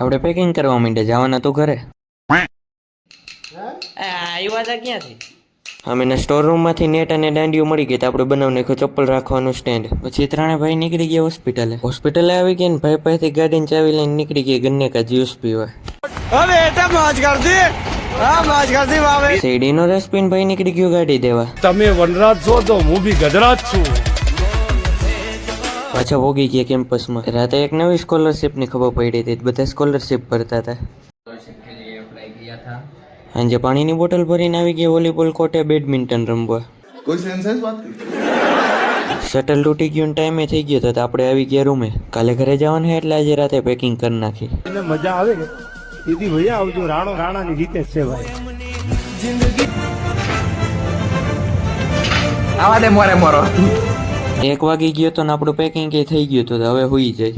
આપણે પેકિંગ કરવા માંડે જવાના તો ઘરે. આવ્યા હતા ક્યાંથી? અમે સ્ટોર રૂમમાંથી નેટ અને દાંડીઓ મળી ગઈ તો આપણે બનાવી નાખ્યું ચપ્પલ રાખવાનું સ્ટેન્ડ. પછી ત્રણેય ભાઈ નીકળી ગયા હોસ્પિટલે આવી ગયા ને ભાઈ પાસેથી ગાડીની ચાવી લઈને નીકળી ગયા ગન્ને કા જ્યુસ પીવા. શેરડીનો રસ પીને ભાઈ નીકળી ગયો ગાડી દેવા. તમે વનરાજ છો તો હું બી ગજરાજ છું. પાછા ભોગી ગયા કેમ્પસમાં. રાતે એક નવી સ્કોલરશિપની ખબર પડી હતી, બધા સ્કોલરશિપ ભરતા હતા. સાંજે પાણીની બોટલ ભરીને આવી ગયા વોલીબોલ કોર્ટે બેડમિન્ટન રમવા. કોઈ સેન્સ है इस बात की? શટલ તૂટી ગયું ટાઈમે થઈ ગયો તો આપણે આવી ગયા રૂમે. કાલે ઘરે જવાનું એટલે આજે રાતે પેકિંગ કરી નાખી. એને મજા આવે કે દીદી ભૈયા આવજો. રાણો રાણાની રીતે છે ભાઈ. આવા દે મોરે મોરો. 1 વાગી ગયો તો ને આપણું પેકિંગ થઈ ગયું તો હવે હોઈ જાય.